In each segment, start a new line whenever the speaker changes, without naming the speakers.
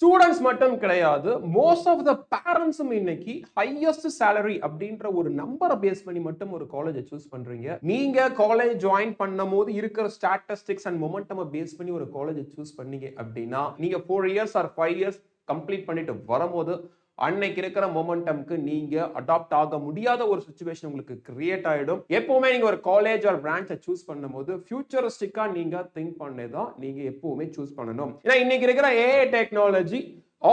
Students மட்டும் கிடையாது, most of த பேரண்ட்ஸும் இன்னைக்கு ஹையஸ்ட் சேலரி அப்படின்ற ஒரு நம்பரை பேஸ் பண்ணி மட்டும் ஒரு காலேஜை சூஸ் பண்றீங்க. நீங்க காலேஜ் ஜாயின் பண்ணும் போது இருக்கிற ஸ்டாட்டிஸ்டிக்ஸ் அண்ட் மொமெண்டம் பேஸ் பண்ணி ஒரு காலேஜை சூஸ் பண்ணீங்க அப்படின்னா நீங்க 4 இயர்ஸ் ஆர் 5 இயர்ஸ் கம்ப்ளீட் பண்ணிட்டு வரும்போது அன்னைக்கு இருக்கிற மொமெண்டம்க்கு நீங்க அடாப்ட் ஆக முடியாத ஒரு சிச்சுவேஷன் உங்களுக்கு கிரியேட் ஆயிடும். எப்பவுமே நீங்க ஒரு காலேஜ் ஆர் பிரான்ச்சை சூஸ் பண்ணும்போது ஃபியூச்சரிஸ்டிக்கா நீங்க திங்க் பண்ணதான் நீங்க எப்பவுமே சூஸ் பண்ணணும். ஏன்னா இன்னைக்கு இருக்கிற AI technology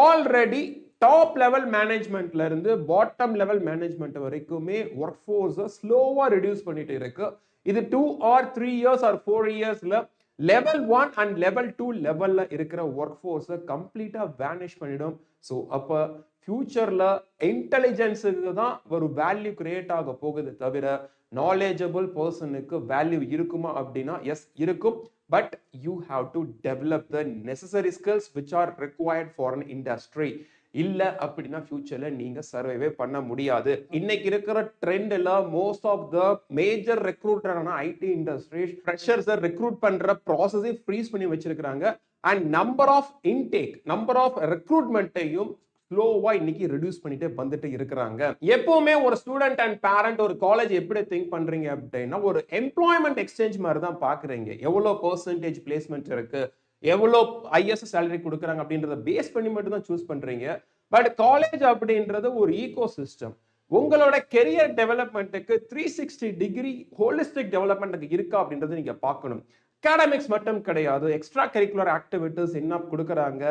already top level மேனேஜ்மெண்ட்ல இருந்து பாட்டம் லெவல் மேனேஜ்மெண்ட் வரைக்குமே ஒர்க் ஃபோர்ஸை ஸ்லோவா ரெடியூஸ் பண்ணிட்டு இருக்கு. இது 2 or 3 years or 4 yearsல லெவல் 1 அண்ட் லெவல் 2 லெவல்ல இருக்கிற ஒர்க் ஃபோர்ஸை கம்ப்ளீட்டா வேனிஷ் பண்ணிடும். ஸோ அப்போ ஃபியூச்சர்ல இன்டெலிஜென்ஸுக்கு தான் ஒரு வேல்யூ கிரியேட் ஆக போகுது தவிர நாலேஜபிள் பர்சனுக்கு வேல்யூ இருக்குமா அப்படின்னா எஸ் இருக்கும். But you have to develop the necessary skills which are required for an industry. இல்ல அப்படின்னா ஃபியூச்சர்ல நீங்க சர்வைவே பண்ண முடியாது. இன்னைக்கு இருக்கிற ட்ரெண்ட்ல மோஸ்ட் ஆஃப் த மேஜர் ரெக்ரூட்டரான ஐடி இண்டஸ்ட்ரி ஃப்ரெஷர்ஸை ரெக்ரூட் பண்ற ப்ராசஸை ஃப்ரீஸ் பண்ணி வச்சிருக்காங்க. And number of intake, number of ரெக்ரூட்மெண்ட்டையும் ஸ்லோவா இன்னைக்கு ரெடியூஸ் பண்ணிட்டு வந்துட்டு இருக்கிறாங்க. எப்பவுமே ஒரு ஸ்டூடெண்ட் அண்ட் பேரண்ட் ஒரு காலேஜ் எப்படி திங்க் பண்றீங்க அப்படின்னா ஒரு எம்ப்ளாய்மெண்ட் எக்ஸ்சேஞ்ச் மாதிரி தான் பாக்குறீங்க. எவ்வளவு பெர்சன்டேஜ் பிளேஸ்மெண்ட் இருக்கு, எவ்வளோ ஐஎஸ் சேலரி கொடுக்குறாங்க அப்படின்றத பேஸ் பண்ணி மட்டும் தான் சூஸ் பண்றீங்க. பட் காலேஜ் அப்படின்றது ஒரு ஈகோ சிஸ்டம். உங்களோட கெரியர் டெவலப்மெண்ட்டுக்கு 360 டிகிரி ஹோலிஸ்டிக் டெவலப்மெண்ட் இருக்கா அப்படின்றத நீங்க பார்க்கணும். அகாடமிக்ஸ் மட்டும் கிடையாது, எக்ஸ்ட்ரா கரிக்குலர் ஆக்டிவிட்டிஸ் என்ன கொடுக்குறாங்க,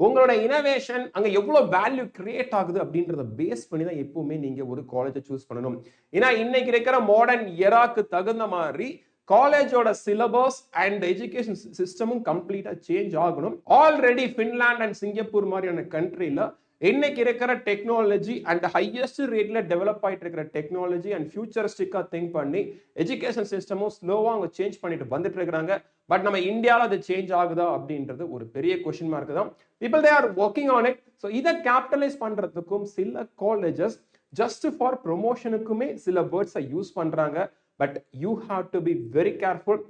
உங்களோட இனோவேஷன் அங்க எவ்வளவு வேல்யூ கிரியேட் ஆகுது அப்படின்றத பேஸ் பண்ணி தான் எப்பவுமே நீங்க ஒரு காலேஜை சூஸ் பண்ணணும். ஏன்னா இன்னைக்கு இருக்கிற மாடர்ன் எராக்கு தகுந்த மாதிரி காலேஜோட சிலபஸ் அண்ட் எஜுகேஷன் சிஸ்டமும் கம்ப்ளீட்டா சேஞ்ச் ஆகணும். ஆல்ரெடி பின்லாந்து அண்ட் சிங்கப்பூர் மாதிரியான கண்ட்ரில இன்னைக்கு இருக்கிற டெக்னாலஜி அண்ட் ஹையஸ்ட் ரேட்ல டெவலப் ஆயிட்டு இருக்கிற டெக்னாலஜி அண்ட் ஃபியூச்சரிஸ்டிக்கா திங்க் பண்ணி எஜுகேஷன் சிஸ்டமும் ஸ்லோவா அவங்க சேஞ்ச் பண்ணிட்டு வந்துட்டு இருக்காங்க. பட் நம்ம இந்தியாவில் அது சேஞ்ச் ஆகுதா அப்படின்றது ஒரு பெரிய கொஸ்டின் மார்க் தான். People they are working on it. So இதை கேபிட்டலைஸ் பண்றதுக்கும் சில காலேஜஸ் ஜஸ்ட் ஃபார் ப்ரொமோஷனுக்குமே சில வேர்ட்ஸை யூஸ் பண்றாங்க. But you have to be very careful.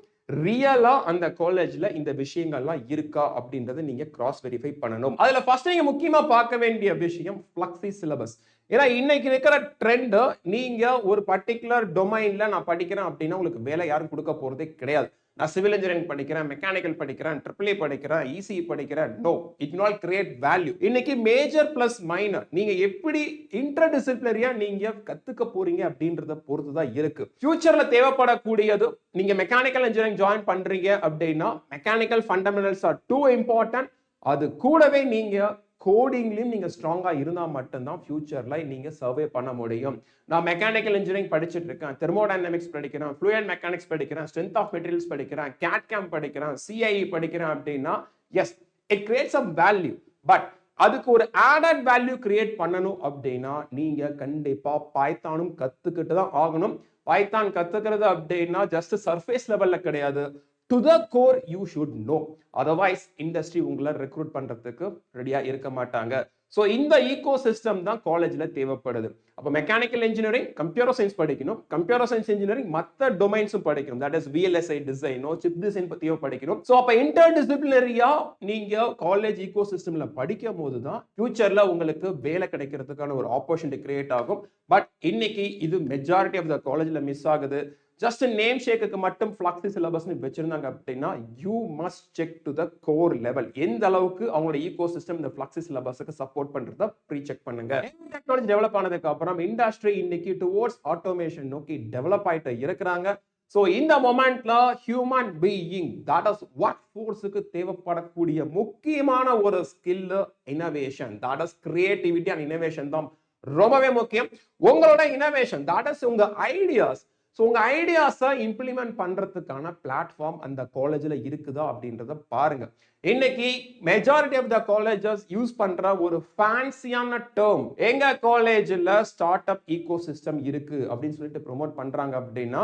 ரியலா அந்த காலேஜ்ல இந்த விஷயங்கள்லாம் இருக்கா அப்படின்றத நீங்க கிராஸ் வெரிஃபை பண்ணணும். அதுல ஃபர்ஸ்ட் நீங்க முக்கியமா பார்க்க வேண்டிய விஷயம் ஃப்ளெக்ஸி சிலபஸ். ஏன்னா இன்னைக்கு இருக்கிற ட்ரெண்ட், நீங்க ஒரு பர்டிகுலர் டொமைன்ல நான் படிக்கிறேன் அப்படின்னா உங்களுக்கு வேலை யாரும் கொடுக்க போறதே கிடையாது. நான் சிவில் இன்ஜினியரிங் படிக்கிறேன், மெக்கானிக்கல் படிக்கிறேன், ட்ரிபிள் ஏ படிக்கிறேன், இசி படிக்கிறேன், no, it not create value. இன்னைக்கு மேஜர் பிளஸ் மைனர் நீங்க எப்படி இன்டர் டிசிப்ளினரியா நீங்க கத்துக்க போறீங்க அப்படின்றத பொறுத்து தான் இருக்கு. ஃபியூச்சர்ல தேவைப்படக்கூடியது, நீங்க மெக்கானிக்கல் இன்ஜினியரிங் ஜாயின் பண்றீங்க அப்படின்னா mechanical fundamentals are too important. அது கூடவே நீங்க கோடிங்லயும் நீங்க ஸ்ட்ராங்கா இருந்தா மட்டும்தான் ஃபியூச்சர்ல நீங்க சர்வே பண்ண முடியும். நான் மெக்கானிக்கல் இன்ஜினியரிங் படிச்சுட்டு இருக்கேன், தெர்மோடைனமிக்ஸ் படிக்கிறேன், ஃப்ளூயிட் மெக்கானிக்ஸ் படிக்கிறேன், ஸ்ட்ரென்த் ஆஃப் மெட்டீரியல்ஸ் படிக்கிறேன், கேட்கேம் படிக்கிறேன், சிஐஇ படிக்கிறேன் அப்படின்னா yes, it create some value. But அதுக்கு ஒரு ஆடட் வேல்யூ கிரியேட் பண்ணணும் அப்படின்னா நீங்க கண்டிப்பா பைத்தானும் கத்துக்கிட்டு தான் ஆகணும். பைத்தான் கத்துக்கிறது அப்படின்னா ஜஸ்ட் சர்ஃபேஸ் லெவல்ல கிடையாது, to the core you should know. otherwise industry உங்களை ரெக்ரூட் பண்றதுக்கு ரெடியா இருக்க மாட்டாங்க. சோ இந்த ஈகோ சிஸ்டம் தான் காலேஜ்ல தேவைப்படுது. அப்ப மெக்கானிக்கல் இன்ஜினியரிங் கம்ப்யூட்டர் சயின்ஸ் படிக்கணும், கம்ப்யூட்டர் சயின்ஸ் இன்ஜினியரிங் மற்ற டொமைன்ஸும் படிக்கணும், தட் இஸ் விஎல்எஸ்ஐ டிசைனோ சிப் டிசைன் பத்தியோ படிக்கணும். சோ அப்ப இன்டர் டிசிப்ளினரியா நீங்க காலேஜ் ஈகோ சிஸ்டம்ல படிக்கும் போது தான் ஃபியூச்சர்ல உங்களுக்கு வேலை கிடைக்கிறதுக்கான ஒரு ஆப்பர்ச்சுனிட்டி கிரியேட் ஆகும். பட் இன்னைக்கு இது மெஜாரிட்டி ஆஃப் த காலேஜ்ல மிஸ் ஆகுது. ஜஸ்ட் நேம் ஷேக்குக்கு மட்டும் ஃப்ளெக்ஸி சிலபஸ்னு வச்சிருந்தாங்க அப்படின்னா you must check to the core level. எந்த அளவுக்கு அவங்களோட ஈகோ சிஸ்டம் இந்த ஃப்ளெக்ஸி சிலபஸ்க்கு சப்போர்ட் பண்றத ப்ரீ செக் பண்ணுங்க. டெக்னாலஜி டெவலப் ஆனதுக்கு அப்புறம் இண்டஸ்ட்ரி இன்னைக்கு டுவோர்ட்ஸ் ஆட்டோமேஷன் நோக்கி டெவலப் ஆயிட்டு இருக்கிறாங்க. சோ இந்த மொமெண்ட்ல human being, that is work ஃபோர்ஸுக்கு தேவைப்படக்கூடிய முக்கியமான ஒரு skill innovation, that is creativity and innovation தான் ரொம்பவே முக்கியம். உங்களோட இனோவேஷன், தட் இஸ் உங்க ஐடியாஸ். ஸோ உங்க ஐடியாஸை இம்ப்ளிமெண்ட் பண்றதுக்கான பிளாட்ஃபார்ம் அந்த காலேஜ்ல இருக்குதா அப்படின்றத பாருங்க. இன்னைக்கு majority of the colleges use பண்ற ஒரு ஃபேன்சியான டேர்ம், எங்க காலேஜ்ல ஸ்டார்ட் அப் ஈகோ சிஸ்டம் இருக்கு அப்படின்னு சொல்லிட்டு ப்ரொமோட் பண்றாங்க அப்படின்னா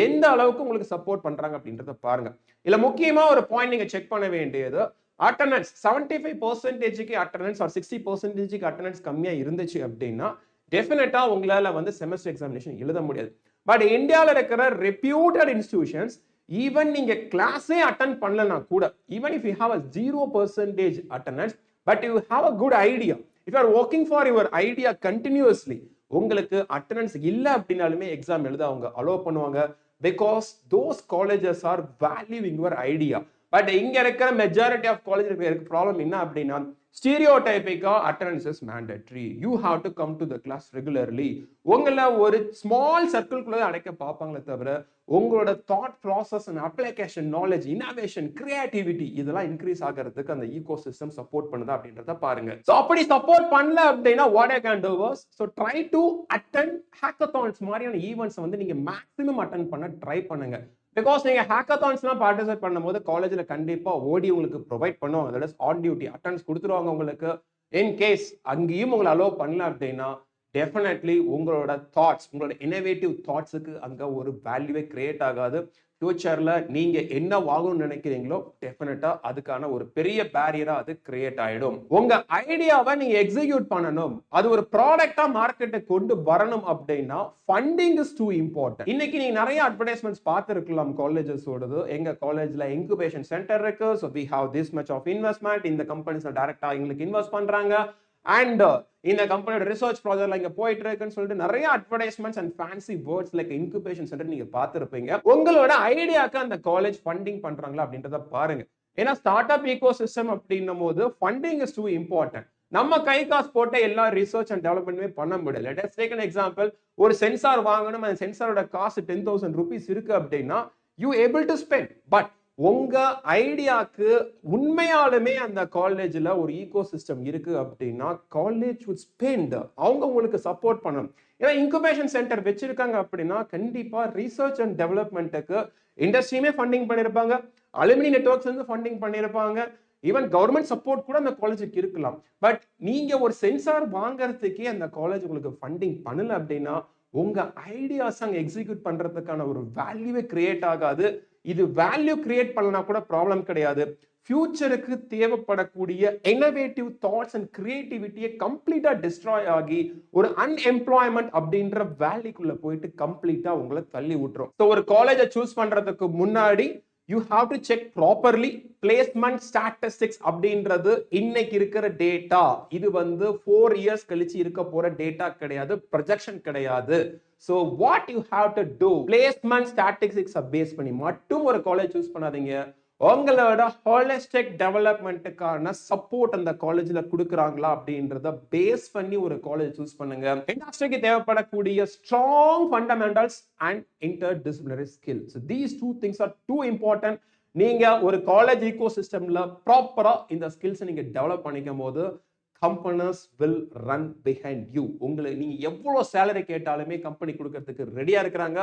எந்த அளவுக்கு உங்களுக்கு சப்போர்ட் பண்றாங்க அப்படின்றத பாருங்க. இல்ல முக்கியமா ஒரு பாயிண்ட் நீங்க செக் பண்ண வேண்டியது, அட்டெண்டன்ஸ் 75% அட்டெண்டன்ஸ் ஆர் 60% அட்டெண்டன்ஸ் கம்மியா இருந்துச்சு அப்படின்னா டெஃபினட்டா உங்களால வந்து செமஸ்டர் எக்ஸாமினேஷன் எழுத முடியாது. பட் இந்தியாவில் இருக்கிற ரெப்யூட்டட் இன்ஸ்டிடியூஷன்ஸ், ஈவன் நீங்க கிளாஸே அட்டெண்ட் பண்ணலனா கூட, even if you have a 0% attendance, but you have a good idea. If you are working for your idea continuously, உங்களுக்கு அட்டெண்டன்ஸ் இல்ல அப்படின்னாலுமே எக்ஸாம் எழுத அவங்க அலோவ் பண்ணுவாங்க. Because those colleges are valuing your idea. But இங்க இருக்கிற majority of college இருக்கிற problem என்ன அப்படின்னா, ஸ்டீரியோடைபிக்கா attendance is mandatory, you have to come to the class regularly. உங்களை ஒரு ஸ்மால் சர்க்கிள்குள்ள அடைக்க பார்ப்பாங்களே தவிர உங்களோட thought process and application knowledge, innovation, creativity இதெல்லாம் இன்க்ரீஸ் ஆகிறதுக்கு அந்த ஈகோ சிஸ்டம் சப்போர்ட் பண்ணுதா அப்படின்றத பாருங்க. சோ அப்படி சப்போர்ட் பண்ணல அப்படின்னா what I can to was, so try to attend hackathons மாதிரியான ஈவெண்ட்ஸ் வந்து நீங்க மேக்ஸிமம் அட்டெண்ட் பண்ண ட்ரை பண்ணுங்க. பிகாஸ் நீங்க ஹேக்கத்தான்ஸ்லாம் பார்ட்டிசிபேட் பண்ணும்போது காலேஜ்ல கண்டிப்பா ஓடி உங்களுக்கு ப்ரொவைட் பண்ணுவாங்க. That is on duty attendance கொடுத்துருவாங்க உங்களுக்கு. இன் கேஸ் அங்கேயும் உங்களை அலோவ் பண்ணல அப்படின்னா டெஃபினெட்லி உங்களோட தாட்ஸ், உங்களோட இன்னோவேட்டிவ் தாட்ஸுக்கு அங்க ஒரு வேல்யூவே கிரியேட் ஆகாது. ஃபியூச்சர்ல நீங்க என்ன வாங்கணும்னு நினைக்கிறீங்களோ டெஃபினட்டா அதுக்கான ஒரு பெரிய பேரியரா அது கிரியேட் ஆயிடும். உங்க ஐடியாவை நீங்க எக்ஸிக்யூட் பண்ணணும், அது ஒரு ப்ராடக்டா மார்க்கெட்டுக்கு கொண்டு வரணும் அப்படின்னா ஃபண்டிங் இஸ் டூ இம்பார்ட்டன்ட். இன்னைக்கு நீங்க நிறைய அட்வர்டைஸ்மெண்ட்ஸ் பார்த்துருக்கலாம் காலேஜஸோடது. எங்க காலேஜ்ல இன்குபேஷன் சென்டர் இருக்கு, so we have this much of investment, இந்த கம்பெனிஸ் டைரக்டா எங்களுக்கு இன்வெஸ்ட் பண்றாங்க, அண்ட் இந்த கம்பெனியோட ரிசர்ச் ப்ராஜெக்ட்ல இங்க போயிட்டு இருக்குன்னு சொல்லிட்டு நிறைய advertisements and fancy words like incubation centre நீங்க பார்த்திருப்பீங்க. உங்களோட ஐடியாக்கு அந்த காலேஜ் ஃபண்டிங் பண்றாங்களா அப்படின்றத பாருங்க. ஏன்னா ஸ்டார்ட் அப் ஈகோ சிஸ்டம் அப்படின்னும் போது ஃபண்டிங் இஸ் டூ இம்பார்ட்டன்ட். நம்ம கை காசு போட்ட எல்லா ரிசர்ச் அண்ட் டெவலப்மெண்ட்மே பண்ண முடியல. Let us take an example. ஒரு சென்சார் வாங்கணும், அந்த சென்சாரோட காசு 10,000 rupees இருக்கு அப்படின்னா you able to spend. But உங்க ஐடியாக்கு உண்மையாலுமே அந்த காலேஜ்ல ஒரு ஈகோ சிஸ்டம் இருக்கு அப்படின்னா காலேஜ் வுட் ஸ்பெண்ட், அவங்க உங்களுக்கு சப்போர்ட் பண்ணணும். ஏன்னா இன்குபேஷன் சென்டர் வச்சிருக்காங்க அப்படின்னா கண்டிப்பா ரிசர்ச் அண்ட் டெவலப்மெண்ட்டுக்கு இண்டஸ்ட்ரியுமே ஃபண்டிங் பண்ணிருப்பாங்க, அலுமினி நெட்வொர்க்ஸ் வந்து ஃபண்டிங் பண்ணிருப்பாங்க, ஈவன் கவர்மெண்ட் சப்போர்ட் கூட அந்த காலேஜுக்கு இருக்கலாம். பட் நீங்க ஒரு சென்சார் வாங்குறதுக்கே அந்த காலேஜ் உங்களுக்கு ஃபண்டிங் பண்ணல அப்படின்னா உங்க ஐடியாஸ் அங்க எக்ஸிக்யூட் பண்றதுக்கான ஒரு வேல்யூவே கிரியேட் ஆகாது. இது வேல்யூ கிரியேட் பண்ணனா கூட ப்ராப்ளம் கிடையாது. ஃபியூச்சருக்கு தேவைப்படக்கூடிய இன்னோவேட்டிவ் தாட்ஸ் அண்ட் கிரியேட்டிவிட்டியை கம்ப்ளீட்டா டிஸ்ட்ராய் ஆகி ஒரு அன்எம்ப்ளாய்மெண்ட் அப்படின்ற வேல்யூக்குள்ள போயிட்டு கம்ப்ளீட்டா உங்களை தள்ளி விட்டுரும். ஸோ ஒரு காலேஜை சூஸ் பண்றதுக்கு முன்னாடி you have to check properly. placement statistics அப்படின்றது இன்னைக்கு இருக்கிற டேட்டா, இது வந்து 4 years கழிச்சு இருக்க போற டேட்டா கிடையாது, ப்ரொஜெக்ஷன் கிடையாது. so what you have to do, placement statistics base பண்ணி மட்டும் ஒரு காலேஜ் சூஸ் பண்ணாதீங்க. உங்களோட ஹோலிஸ்டிக் டெவலப்மெண்ட்டுக்கான சப்போர்ட் அந்த காலேஜ்ல கொடுக்குறாங்களா அப்படின்றத பேஸ் பண்ணி ஒரு காலேஜ் சூஸ் பண்ணுங்க. இண்டஸ்ட்ரிக்கு தேவைப்படக்கூடிய strong fundamentals and interdisciplinary skills, these two things are too important. நீங்க ஒரு காலேஜ் ஈகோ சிஸ்டம்ல ப்ராப்பரா இந்த ஸ்கில்ஸ் நீங்க டெவலப் பண்ணிக்கும் போது companies will run behind you. உங்களுக்கு நீங்க எவ்வளவு சேலரி கேட்டாலுமே கம்பெனி கொடுக்கறதுக்கு ரெடியா இருக்கிறாங்க.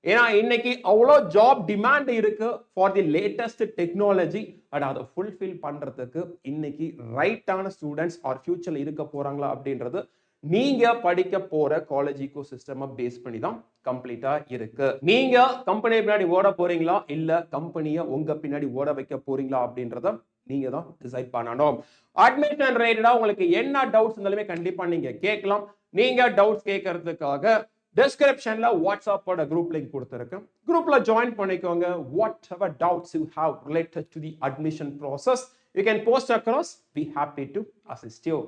ஏன்னா இன்னைக்கு அவ்வளோ ஜாப் டிமாண்ட் இருக்கு for the latest technology. But அதை ஃபுல்ஃபில் பண்றதுக்கு இன்னைக்கு ரைட்டான ஸ்டூடெண்ட்ஸ் ஆர் ஃபியூச்சர்ல இருக்க போறாங்களா அப்படின்றது நீங்க படிக்க போற காலேஜ் ஈகோ சிஸ்டம் பேஸ் பண்ணி தான் கம்ப்ளீட்டா இருக்கு. நீங்க கம்பெனி பின்னாடி ஓட போறீங்களா இல்ல கம்பெனியை உங்க பின்னாடி ஓட வைக்க போறீங்களா அப்படின்றத நீங்க தான் டிசைட் பண்ணணும். அட்மிஷன் ரிலேட்டடா உங்களுக்கு என்ன டவுட்ஸ் இருந்தாலுமே கண்டிப்பா நீங்க கேட்கலாம். நீங்க டவுட்ஸ் கேட்கறதுக்காக டிஸ்கிரிப்ஷன்ல வாட்ஸ்அப்போட குரூப் லிங்க் கொடுத்திருக்கேன். குரூப்ல ஜாயின் பண்ணிக்கோங்க. whatever doubts you have related to the admission process, you can post across. Be happy to assist you.